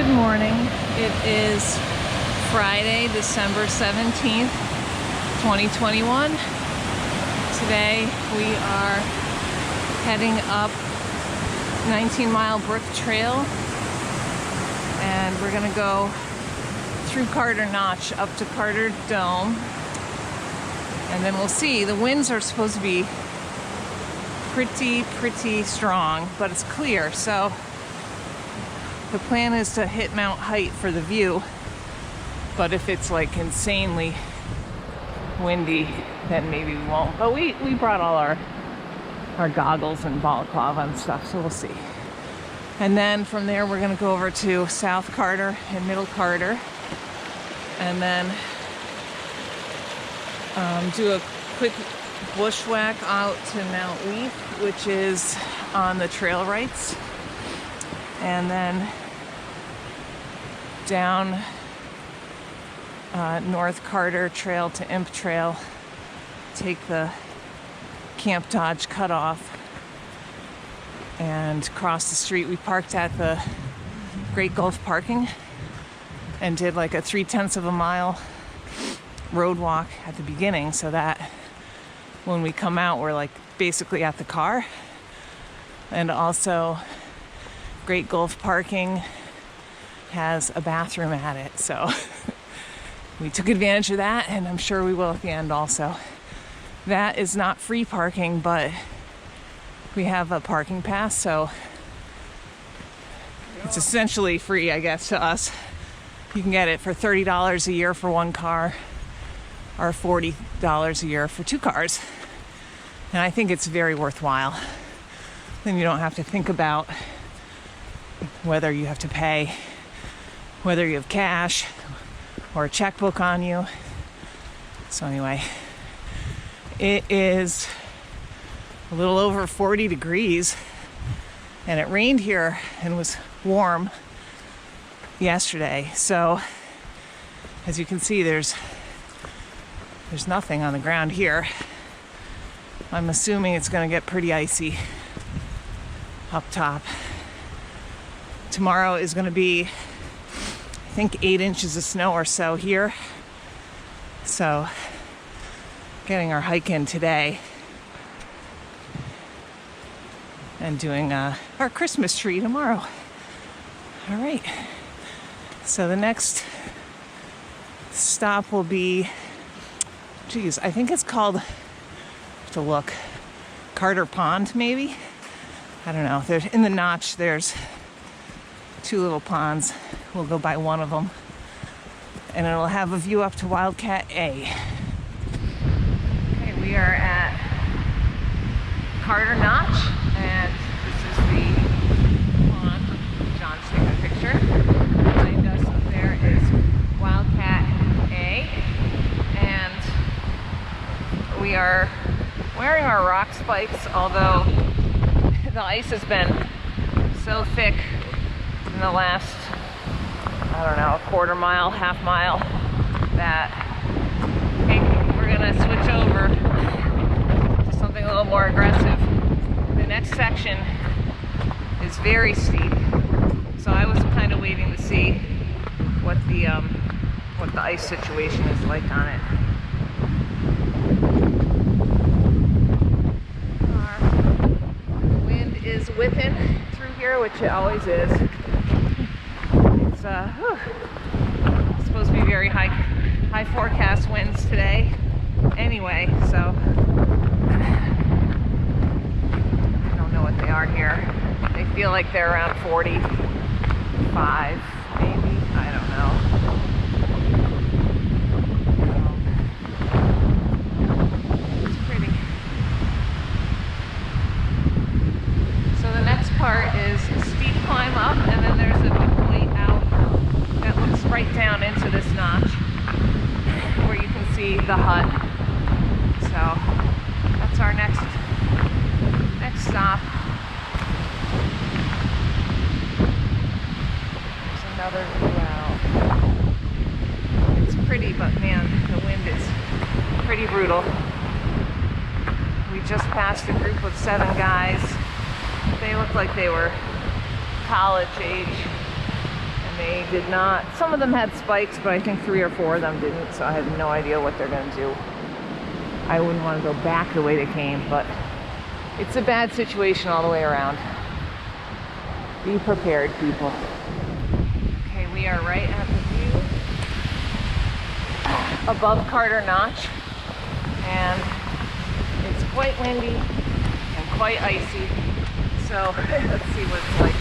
Good morning. It is Friday, December 17th, 2021. Today we are heading up 19-mile Brook Trail, and we're gonna go through Carter Notch up to Carter Dome, and then we'll see. The winds are supposed to be pretty strong, but it's clear, so the plan is to hit Mount Height for the view, but if it's like insanely windy, then maybe we won't. But we brought all our goggles and balaclava and stuff, so we'll see. And then from there we're gonna go over to South Carter and Middle Carter, and then do a quick bushwhack out to Mount Lethe, which is on the trail rights, and then down North Carter Trail to Imp Trail, take the Camp Dodge cutoff and cross the street. We parked at the Great Gulf parking and did like a 3/10 of a mile road walk at the beginning, so that when we come out we're like basically at the car. And also Great Gulf parking has a bathroom at it, so we took advantage of that, and I'm sure we will at the end also. That is not free parking, but we have a parking pass, so it's essentially free, I guess, to us. You can get it for $30 a year for one car, or $40 a year for two cars. And I think it's very worthwhile. Then you don't have to think about whether you have to pay, whether you have cash or a checkbook on you. So anyway, it is a little over 40 degrees, and it rained here and was warm yesterday. So as you can see, there's nothing on the ground here. I'm assuming it's going to get pretty icy up top. Tomorrow is going to be, I think, 8 inches of snow or so here. So getting our hike in today and doing our Christmas tree tomorrow. All right. So the next stop will be, geez, I think it's called, I have to look, Carter Pond maybe? I don't know. There's, in the notch there's two little ponds. We'll go by one of them, and it'll have a view up to Wildcat A. Okay, we are at Carter Notch, and this is the pond. John's taking a picture. Behind us up there is Wildcat A, and we are wearing our rock spikes, although the ice has been so thick in the last, I don't know, a quarter mile, half mile, that I think we're gonna switch over to something a little more aggressive. The next section is very steep, so I was kind of waiting to see what the ice situation is like on it. Our wind is whipping through here, which it always is. It's supposed to be very high forecast winds today anyway, so I don't know what they are here. They feel like they're around 45 maybe, I don't know. It's pretty. So the next part is a steep climb up, and then there's a point out that looks right down into this notch where you can see the hut. So that's our next stop. There's another view out. It's pretty, but man, the wind is pretty brutal. We just passed a group of 7 guys. They looked like they were college age, and And they did not, some of them had spikes, but I think 3 or 4 of them didn't, so I have no idea what they're going to do. I wouldn't want to go back the way they came, but it's a bad situation all the way around. Be prepared, people. Okay, we are right at the view above Carter Notch, and it's quite windy and quite icy, so let's see what it's like.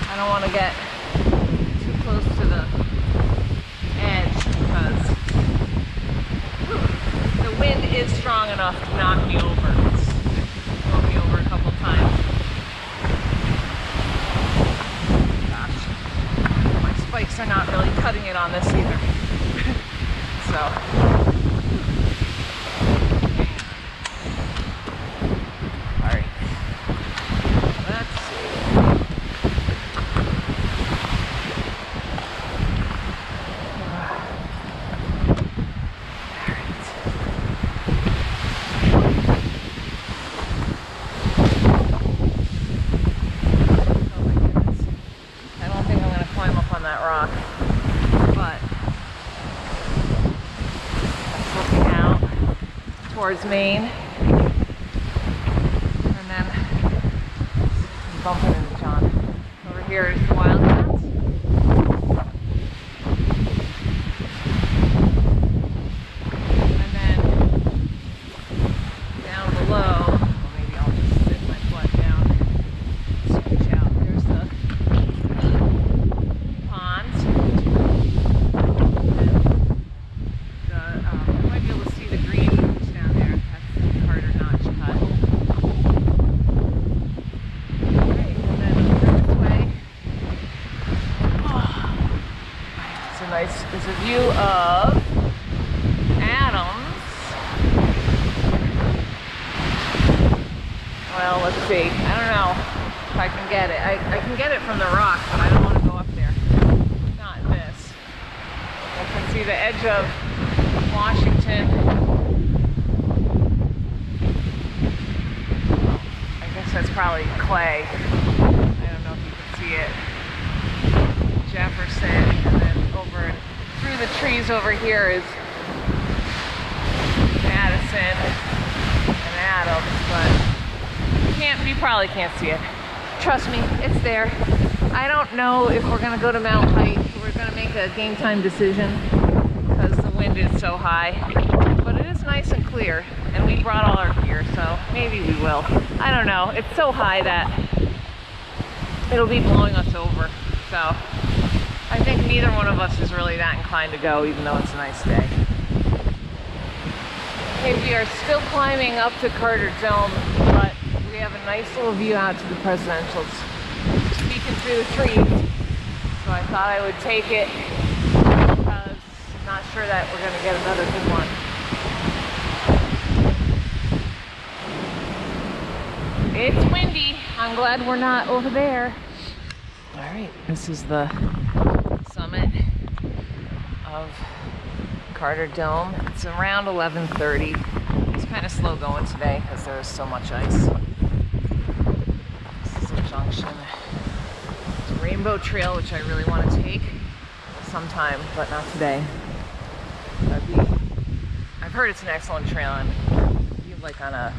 I don't want to get too close to the edge because the wind is strong enough to knock me over. It's knocked me over a couple times. Gosh, my spikes are not really cutting it on this either. So, all right, let's see. Towards Maine, and then I'm bumping into John. Over here is the Wildcats. And then down below, well, maybe I'll just sit my butt down, scooch out. There's the ponds. And you might be able to see the green down there. That's the Carter Notch cut. Alright, and then over this way. Oh, it's a view of Adams. Well, let's see. I don't know if I can get it. I can get it from the rock, but I don't want to go up there. Not this. I can see the edge of Washington. I guess that's probably clay. I don't know if you can see it. Jefferson, and then over through the trees over here is Madison and Adams, but you probably can't see it. Trust me, it's there. I don't know if we're gonna go to Mount Height. We're gonna make a game time decision because the wind is so high, but it is nice and clear, and we brought all our gear, so maybe we will. I don't know. It's so high that it'll be blowing us over, so I think neither one of us is really that inclined to go, even though it's a nice day. Okay, we are still climbing up to Carter Dome, but we have a nice little view out to the presidentials, peeking through the trees, so I thought I would take it because I'm not sure that we're going to get another good one. It's windy. I'm glad we're not over there. All right, this is the summit of Carter Dome. It's around 11:30. It's kind of slow going today because there's so much ice. This is a junction. It's a rainbow trail, which I really want to take sometime, but not today. I've heard it's an excellent trail, and be like on a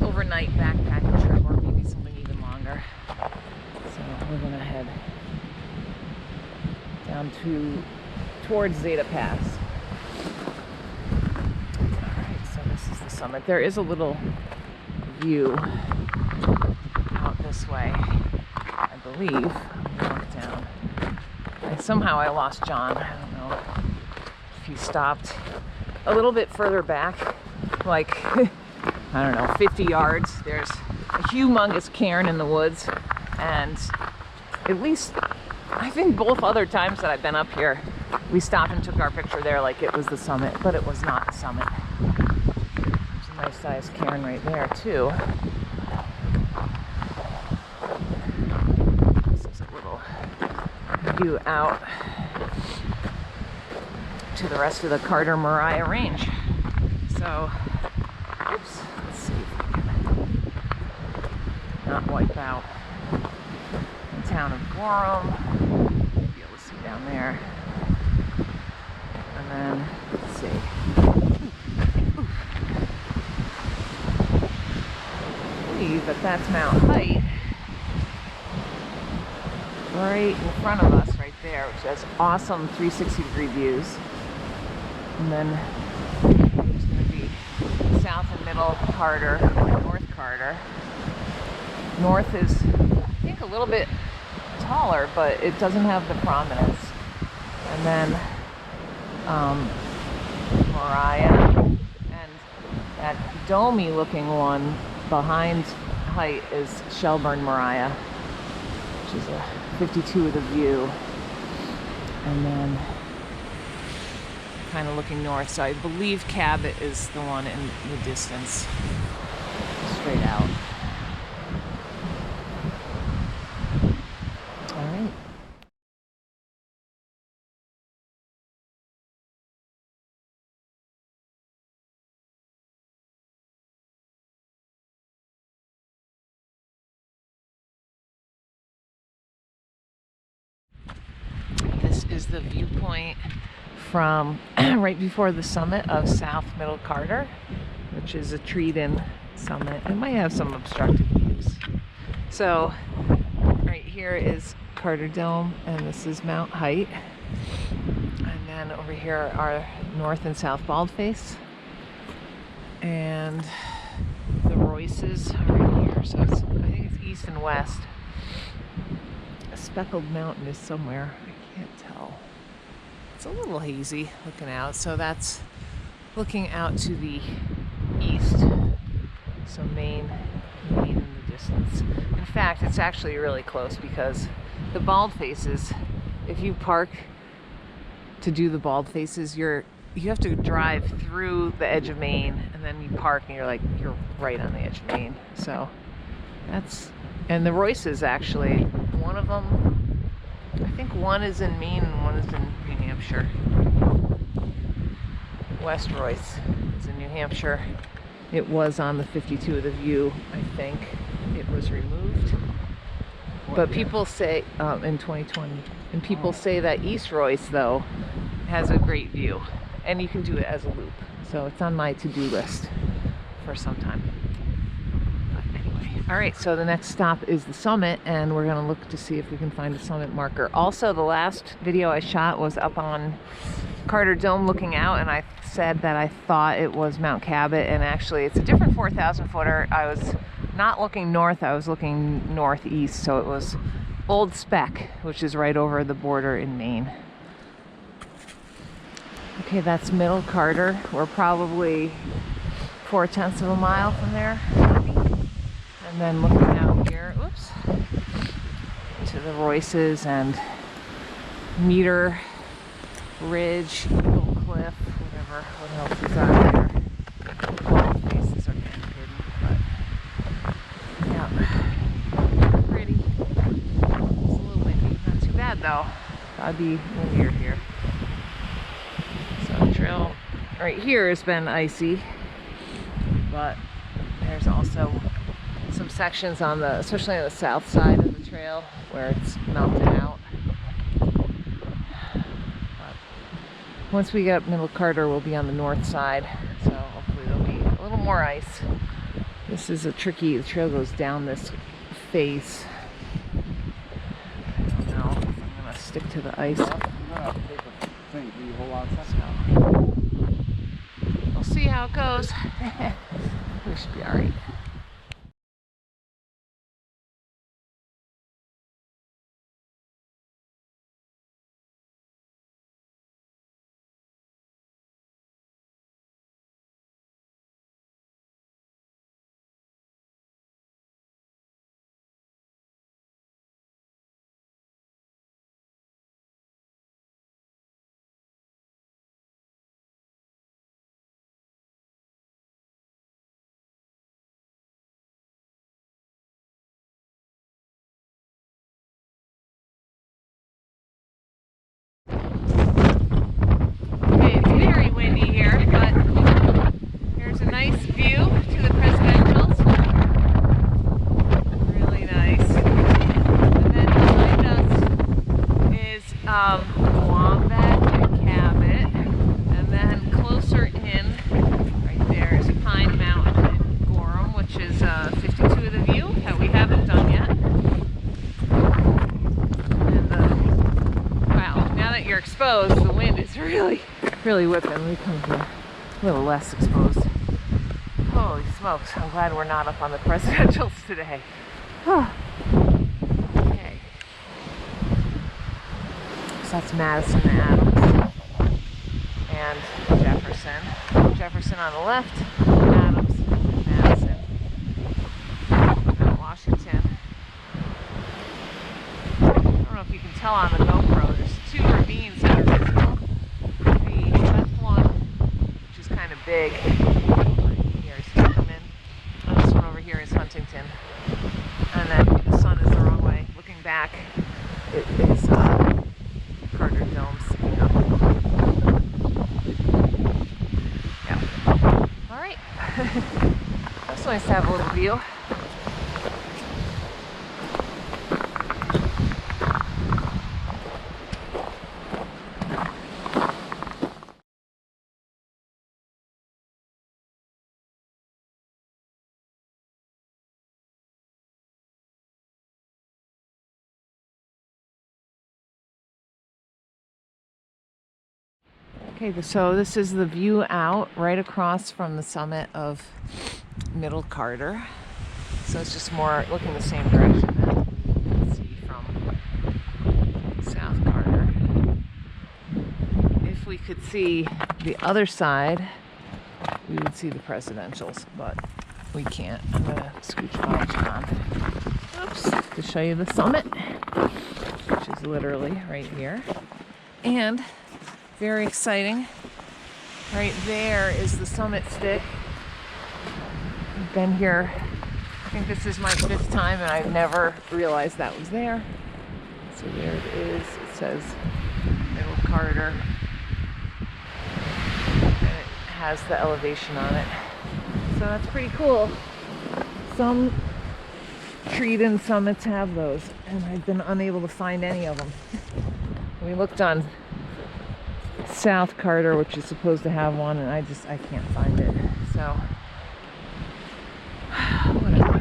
overnight backpacking trip, or maybe something even longer. So we're gonna head down towards Zeta Pass. Alright, so this is the summit. There is a little view out this way, I believe. I'm gonna walk down. Somehow I lost John. I don't know if he stopped a little bit further back, like I don't know, 50 yards. There's a humongous cairn in the woods, and at least I think both other times that I've been up here, we stopped and took our picture there like it was the summit, but it was not the summit. There's a nice sized cairn right there too. This is a little view out to the rest of the Carter Moriah Range. So, oops, let's see if we can not wipe out. And the town of Gorham. You'll be able to see down there. And then, let's see. I believe that that's Mount Height. Right in front of us, right there, which has awesome 360-degree views. And then there's going to be South and Middle Carter, North Carter. North is, I think, a little bit taller, but it doesn't have the prominence. And then Moriah, and that domey looking one behind Height is Shelburne Moriah, which is a 52 with a view. And then kind of looking north, so I believe Cabot is the one in the distance, straight out. All right. This is the viewpoint from right before the summit of South Middle Carter, which is a treed-in summit. It might have some obstructed views. So right here is Carter Dome, and this is Mount Height. And then over here are North and South Baldface. And the Royces are right here. So it's, I think it's east and west. A speckled mountain is somewhere. I can't tell. It's a little hazy looking out. So that's looking out to the east. So Maine in the distance. In fact, it's actually really close because the bald faces, if you park to do the bald faces, you have to drive through the edge of Maine, and then you park and you're right on the edge of Maine. So that's, and the Royces, actually, one of them, I think one is in Maine and one is in New Hampshire. West Royce is in New Hampshire. It was on the 52 of the view, I think. It was removed. But people say, in 2020, and people say that East Royce, though, has a great view. And you can do it as a loop. So it's on my to-do list for some time. But anyway, all right, so the next stop is the summit, and we're gonna look to see if we can find a summit marker. Also, the last video I shot was up on Carter Dome looking out, and I said that I thought it was Mount Cabot, and actually it's a different 4,000 footer. I was not looking north, I was looking northeast, so it was Old Speck, which is right over the border in Maine. Okay, that's Middle Carter. We're probably 4/10 of a mile from there, maybe. And then looking out here, oops, to the Royces and Meter Ridge, Eagle Cliff, whatever. What else is on there? Bald faces are kind of hidden, but yeah, pretty. It's a little windy, not too bad though. Gotta be windier here. So the trail right here has been icy, but there's also some sections on the, especially on the south side of the trail, where it's melted out. Once we get up Middle Carter, we'll be on the north side, so hopefully there'll be a little more ice. This is a tricky, the trail goes down this face. I don't know if I'm gonna stick to the ice. So, we'll see how it goes. We should be alright. really whipping. We come here a little less exposed. Holy smokes, I'm glad we're not up on the presidentials today. Okay. So that's Madison and Adams and Jefferson. Jefferson on the left, Adams and Madison. And Washington. I don't know if you can tell on the GoPro, there's two ravines that are visible. The left one, which is kind of big, here is Tuckerman, and this one over here is Huntington. And then the sun is the wrong way. Looking back, it is Carter Dome sticking up. Yeah. All right. That's nice to have a little view. Okay, so this is the view out right across from the summit of Middle Carter. So it's just more looking the same direction that you can see from South Carter. If we could see the other side, we would see the presidentials, but we can't. I'm gonna scooch by John. Oops, to show you the summit, which is literally right here. And very exciting. Right there is the summit stick. I've been here, I think this is my 5th time, and I've never realized that was there. So there it is. It says Middle Carter. And it has the elevation on it. So that's pretty cool. Some treed-in summits have those, and I've been unable to find any of them. We looked on South Carter, which is supposed to have one, and I can't find it. So whatever.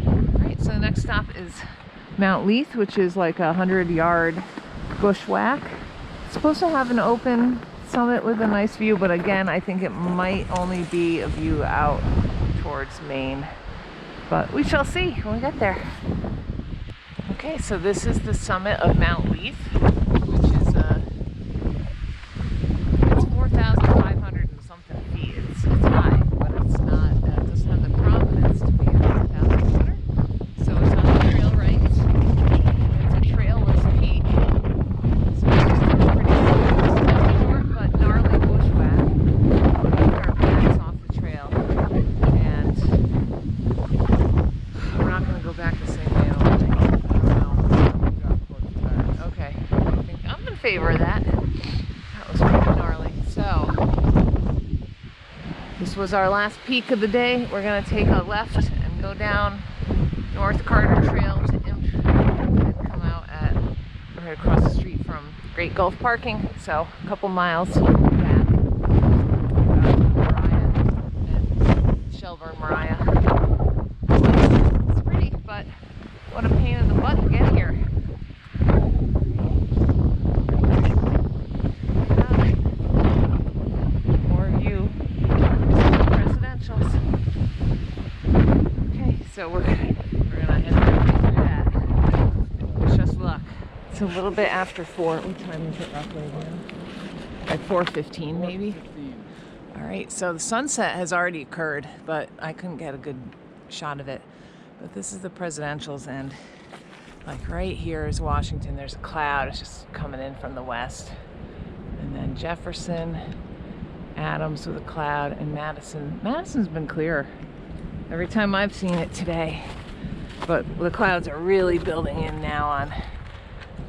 Alright, so the next stop is Mount Lethe, which is like a 100-yard bushwhack. It's supposed to have an open summit with a nice view, but again, I think it might only be a view out towards Maine. But we shall see when we get there. Okay, so this is the summit of Mount Lethe, which is 4,500 and something feet. It's high, but it's not. It doesn't have the prominence to be 4,000 footer. So it's on the trail right. It's a trailless peak. So it's just a pretty short but gnarly bushwhack. We took our backs off the trail, and we're not going to go back the same way. I don't think. I don't know. Okay, I think I'm in favor of that. That was pretty gnarly. So, this was our last peak of the day. We're going to take a left and go down North Carter Trail to Imp and come out at right across the street from Great Gulf Parking. So, a couple miles back. Mariah and Shelburne Mariah. It's pretty, but what a pain in the butt to get here. So we're gonna head through that. Wish us luck. It's a little bit after 4. What time is it roughly now? Like 4:15 maybe? All right, so the sunset has already occurred, but I couldn't get a good shot of it. But this is the presidentials, and like right here is Washington. There's a cloud, it's just coming in from the west. And then Jefferson, Adams with a cloud, and Madison. Madison's been clear every time I've seen it today, but the clouds are really building in now on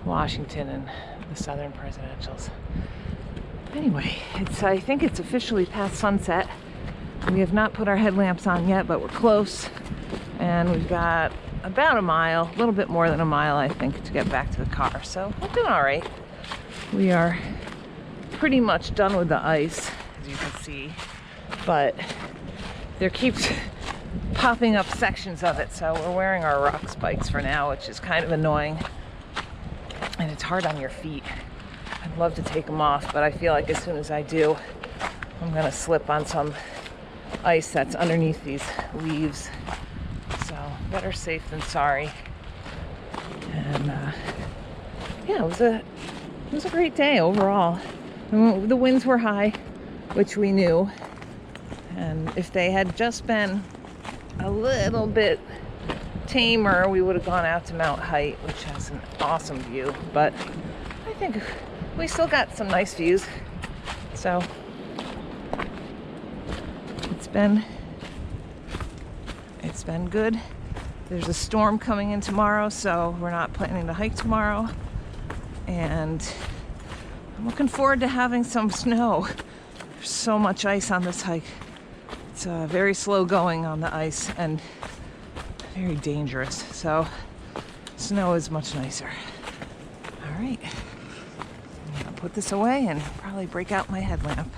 Washington and the southern presidentials. Anyway, I think it's officially past sunset. We have not put our headlamps on yet, but we're close, and we've got about a mile, a little bit more than a mile, I think, to get back to the car. So we're doing all right. We are pretty much done with the ice, as you can see, but there keeps popping up sections of it, so we're wearing our rock spikes for now, which is kind of annoying, and it's hard on your feet. I've love to take them off, but I feel like as soon as I do, I'm gonna slip on some ice that's underneath these leaves. So better safe than sorry. And yeah, it was a great day overall. The winds were high, which we knew, and if they had just been a little bit tamer, we would have gone out to Mount Height, which has an awesome view. But I think we still got some nice views. So it's been good. There's a storm coming in tomorrow, so we're not planning to hike tomorrow. And I'm looking forward to having some snow. There's so much ice on this hike. It's very slow going on the ice and very dangerous. So snow is much nicer. All right, I'm gonna put this away and probably break out my headlamp.